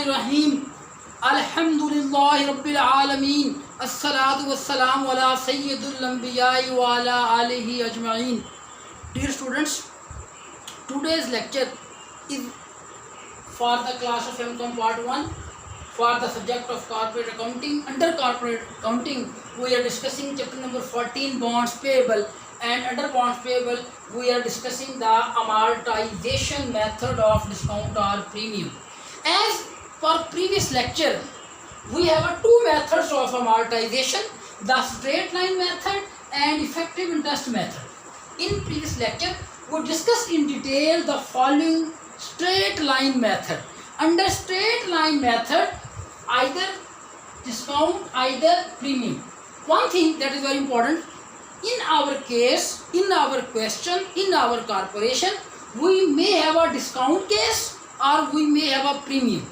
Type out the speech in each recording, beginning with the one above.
Bismillahirrahmanirrahim. Alhamdulillahi Rabbil Alameen. As-salatu was-salamu ala Sayyidul Anbiya'i wa ala alihi ajma'in. Dear students, today's lecture is for the class of MCOM Part 1 for the subject of corporate accounting. Under corporate accounting, we are discussing chapter number 14, bonds payable, and under bonds payable, we are discussing the amortization method of discount or premium. As per previous lecture, we have two methods of amortization, the straight line method and effective interest method. In previous lecture, we discussed in detail the following straight line method. Under straight line method, either discount, either premium. One thing that is very important, in our case, in our question, in our corporation, we may have a discount case or we may have a premium.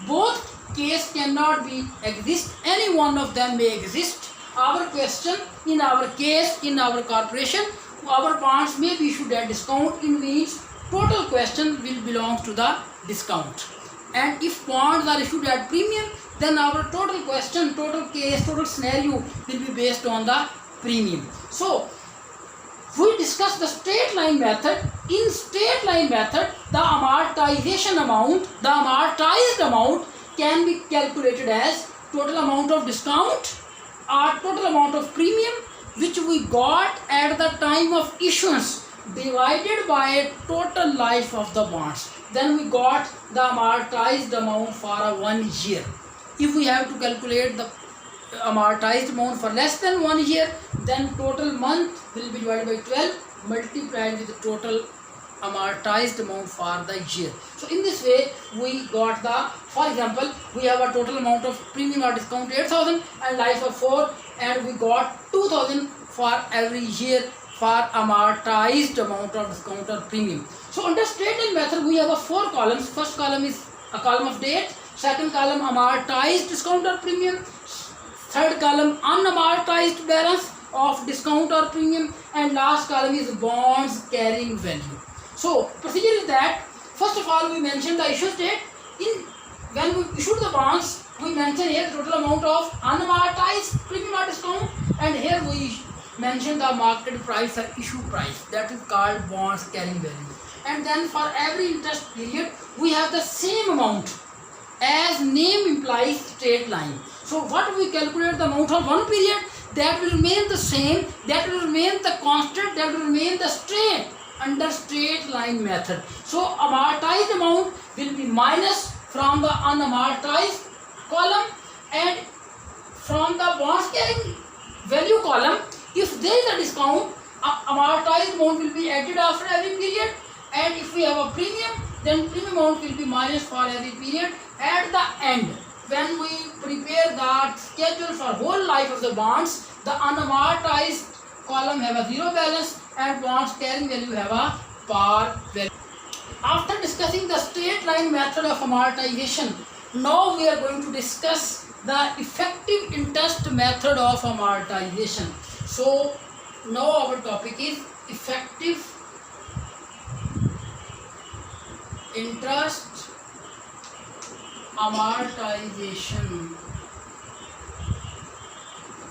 Both case cannot be exist, any one of them may exist. Our question, in our case, in our corporation, our bonds may be issued at discount, in which total question will belong to the discount. And if bonds are issued at premium, then our total question, total case, total scenario will be based on the premium. So, we discussed the straight line method. In straight line method, the amortization amount, the amortized amount can be calculated as total amount of discount or total amount of premium which we got at the time of issuance divided by total life of the bonds. Then we got the amortized amount for 1 year. If we have to calculate the amortized amount for less than 1 year, then total month will be divided by 12 multiplied with the total amortized amount for the year. So in this way we got the, for example, we have a total amount of premium or discount 8,000 and life of 4, and we got 2,000 for every year for amortized amount of discount or premium. So under straight line method we have a 4 columns. First column is a column of date, second column amortized discount or premium, third column unamortized balance of discount or premium, and last column is bonds carrying value. So procedure is that first of all we mention the issue date. When we issued the bonds, we mention here total amount of unamortized premium or discount, and here we mention the market price or issue price, that is called bonds carrying value. And then for every interest period we have the same amount, as name implies straight line. So what we calculate the amount of one period, that will remain the same, that will remain the constant, that will remain the straight under straight line method. So amortized amount will be minus from the unamortized column, and from the bonds carrying value column, if there is a discount, amortized amount will be added after every period, and if we have a premium, then premium amount will be minus for every period. At the end, when we prepare the schedule for whole life of the bonds, the unamortized column have a zero balance and bonds carrying value have a par value. After discussing the straight line method of amortization, now we are going to discuss the effective interest method of amortization. So now our topic is effective interest amortization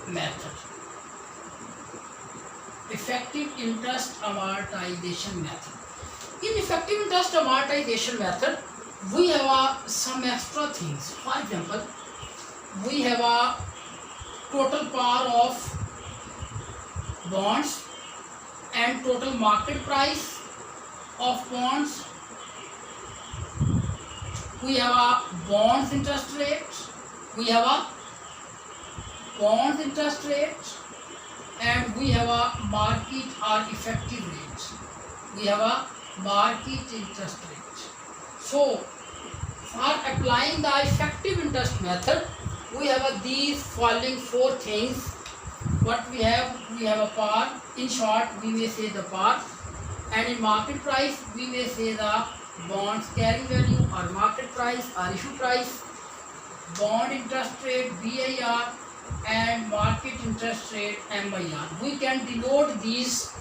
method. Effective interest amortization method. In effective interest amortization method, we have some extra things. For example, we have a total par of bonds and total market price of bonds. We have a bonds interest rate, we have a bonds interest rate, and we have a market or effective rate. We have a market interest rate. So for applying the effective interest method, we have these following 4 things. What we have a par. In short, we may say the par, and in market price we may say the bonds carrying value or market price or issue price, bond interest rate BIR, and market interest rate MIR. We can denote these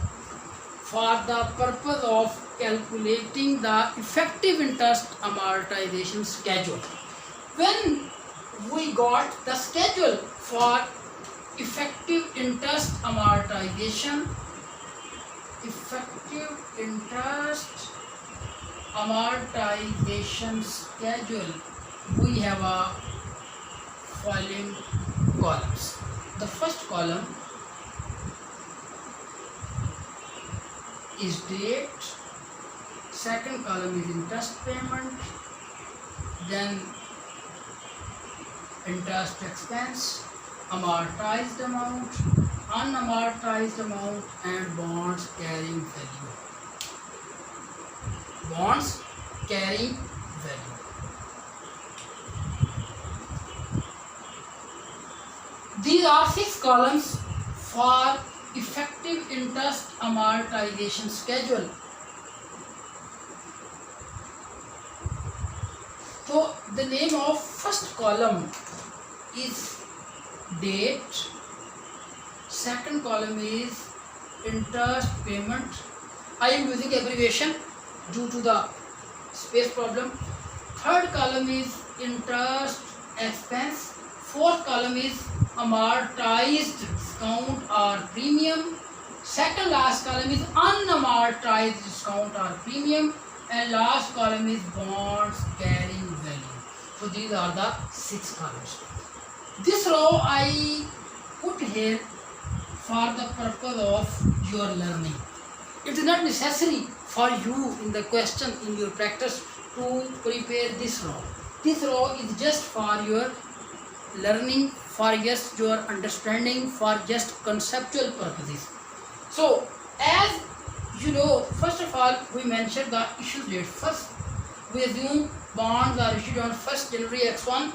for the purpose of calculating the effective interest amortization schedule. When we got the schedule for effective interest amortization, schedule, we have a following columns. The first column is date, second column is interest payment, then interest expense, amortized amount, unamortized amount, and bonds carrying value. Bonds carrying value. These are 6 columns for effective interest amortization schedule. So the name of first column is date, second column is interest payment. I am using abbreviation due to the space problem. Third column is interest expense. Fourth column is amortized discount or premium. Second last column is unamortized discount or premium, and last column is bonds carrying value. So these are the 6 columns. This row I put here for the purpose of your learning. It is not necessary for you in the question in your practice to prepare this row. This row is just for your learning, for just your understanding, for just conceptual purposes. So as you know, first of all we mentioned the issue date. First we assume bonds are issued on 1st January X1,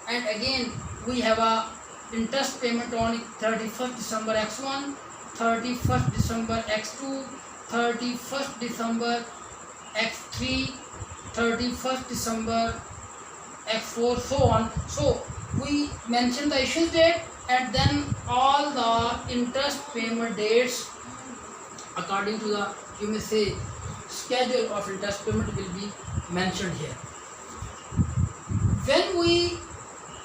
and again we have a interest payment on 31st December X1, 31st December X2, 31st December X3, 31st December X4, so on. So we mention the issue date and then all the interest payment dates according to the, you may say, schedule of interest payment will be mentioned here. When we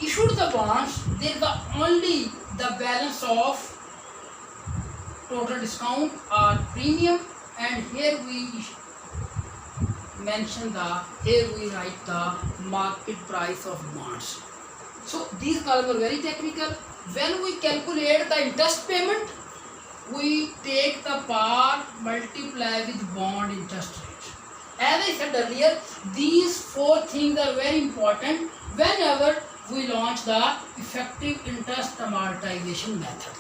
issued the bonds, there is only the balance of total discount or premium, and here we write the market price of bonds. So these columns are very technical. When we calculate the interest payment, we take the par multiply with bond interest rate. As I said earlier, these 4 things are very important whenever we launch the effective interest amortization method.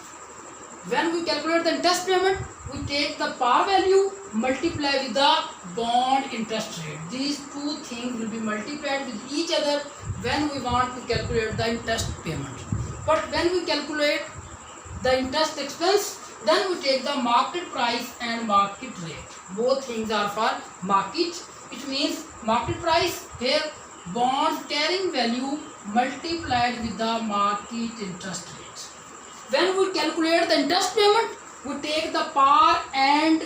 When we calculate the interest payment, we take the par value multiply with the bond interest rate. These 2 things will be multiplied with each other when we want to calculate the interest payment. But when we calculate the interest expense, then we take the market price and market rate. Both things are for market. It means market price, here bonds carrying value multiplied with the market interest rate. When we calculate the interest payment, we take the par and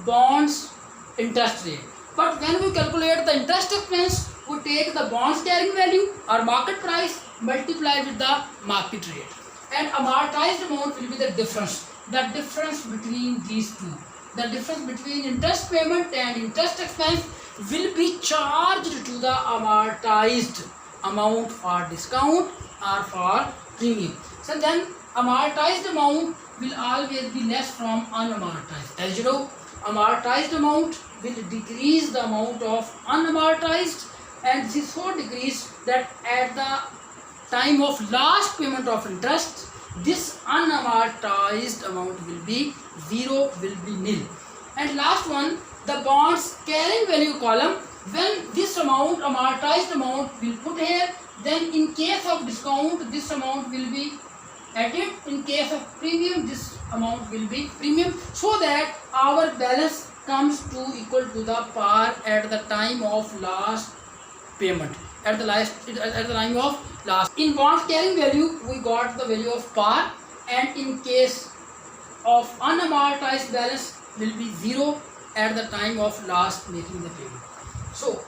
bonds interest rate. But when we calculate the interest expense, we take the bonds carrying value or market price multiplied with the market rate. And amortized amount will be the difference. The difference between these two. The difference between interest payment and interest expense will be charged to the amortized amount for discount or for premium. So then amortized amount will always be less from unamortized. As you know, amortized amount will decrease the amount of unamortized, and this is so decrease that at the time of last payment of interest, this unamortized amount will be 0, will be nil. And last one, the bonds carrying value column, when this amount, amortized amount, will put here, then in case of discount, this amount will be added. In case of premium, this amount will be premium, so that our balance comes to equal to the par at the time of last payment. At the time of last. In bonds carrying value, we got the value of par, and in case of unamortized balance will be 0 at the time of last making the payment. So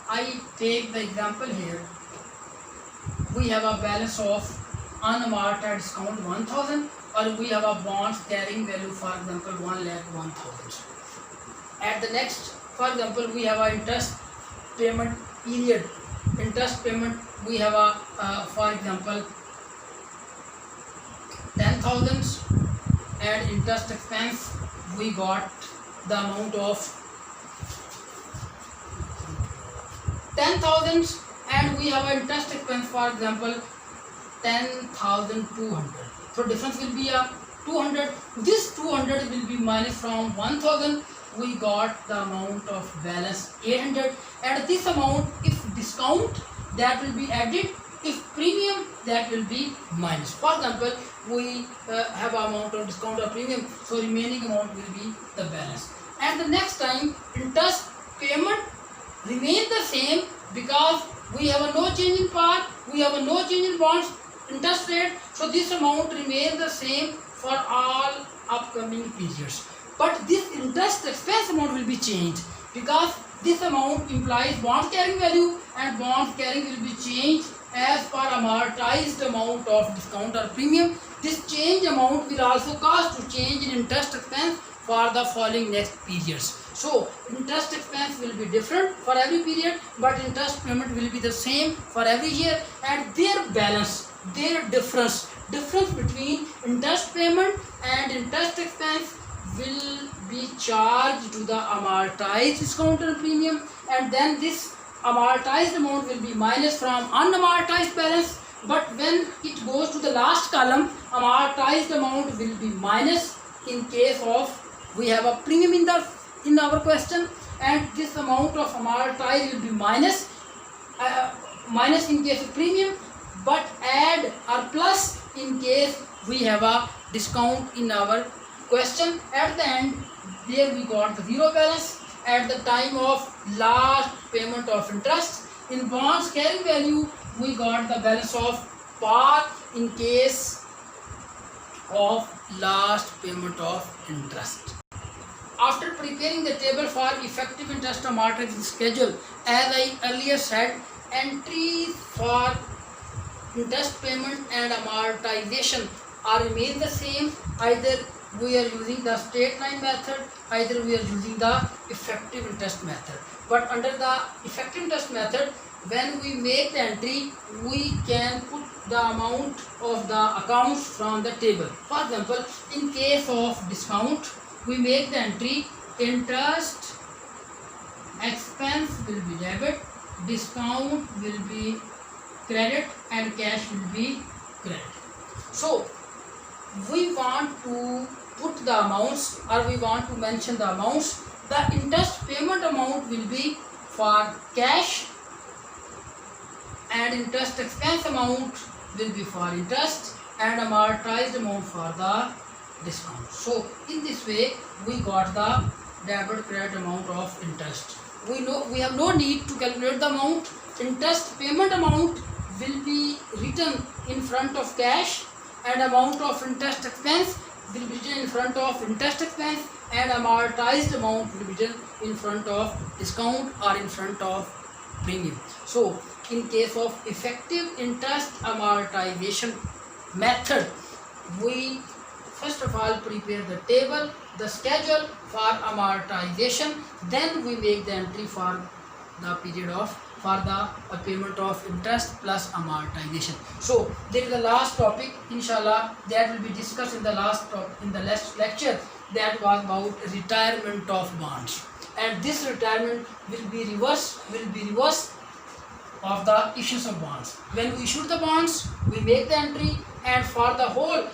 I take the example here. we have a balance of unamortized discount 1000, or we have a bonds carrying value, for example 1,01,000. At the next, for example, we have a interest payment period. Interest payment, we have a for example 10,000, and interest expense we got the amount of 10,000, and we have an interest expense, for example 10,200. So difference will be a 200. This 200 will be minus from 1,000. We got the amount of balance 800, and this amount, if discount, that will be added, if premium, that will be minus. For example, we have amount of discount or premium, so remaining amount will be the balance. And the next time, interest payment remain the same, because we have a no change in par, we have a no change in bonds interest rate, so this amount remains the same for all upcoming periods. But this interest expense amount will be changed, because this amount implies bonds carrying value, and bonds carrying will be changed as per amortized amount of discount or premium. This change amount will also cause to change in interest expense for the following next periods. So interest expense will be different for every period, but interest payment will be the same for every year, and their balance, their difference between interest payment and interest expense will be charged to the amortized discount and premium, and then this amortized amount will be minus from unamortized balance. But when it goes to the last column, amortized amount will be minus in case of we have a premium in our question, and this amount of amortized will be minus in case of premium, but add or plus in case we have a discount in our question. At the end, there we got the zero balance at the time of last payment of interest. In bonds carrying value, we got the balance of par in case of last payment of interest. After preparing the table for effective interest amortization schedule, as I earlier said, entries for interest payment and amortization are remain the same. Either we are using the straight line method, either we are using the effective interest method. But under the effective interest method, when we make the entry, we can put the amount of the accounts from the table. For example, in case of discount, we make the entry interest expense will be debit, discount will be credit, and cash will be credit. So we want to put the amounts, or we want to mention the amounts. The interest payment amount will be for cash, and interest expense amount will be for interest, and amortized amount for the discount. So in this way we got the debit credit amount of interest. We have no need to calculate the amount. Interest payment amount will be written in front of cash, and amount of interest expense will be written in front of interest expense, and amortized amount will be written in front of discount or in front of premium. So in case of effective interest amortization method, we first of all prepare the table, the schedule for amortization, then we make the entry for the period of payment of interest plus amortization. So there is the last topic, inshallah, that will be discussed in the last lecture, that was about retirement of bonds, and this retirement will be reverse of the issues of bonds. When we issue the bonds, we make the entry, and for the whole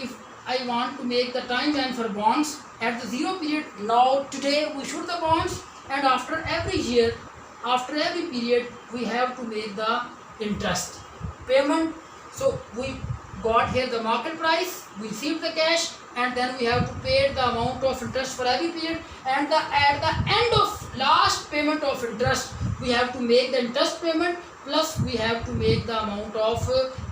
if I want to make the timeline for bonds at the zero period, now today we issue the bonds, and after every year, after every period, we have to make the interest payment. So we got here the market price, we received the cash, and then we have to pay the amount of interest for every period, and at the end of last payment of interest, we have to make the interest payment, plus we have to make the amount of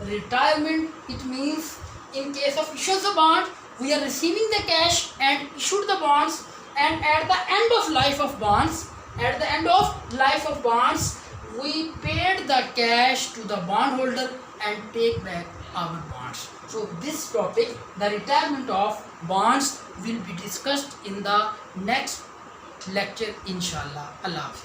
retirement. It means in case of issuance of bond, we are receiving the cash and issued the bonds, and at the end of life of bonds, we paid the cash to the bondholder and take back our bonds. So this topic, the retirement of bonds, will be discussed in the next lecture inshallah. Allah Hafiz.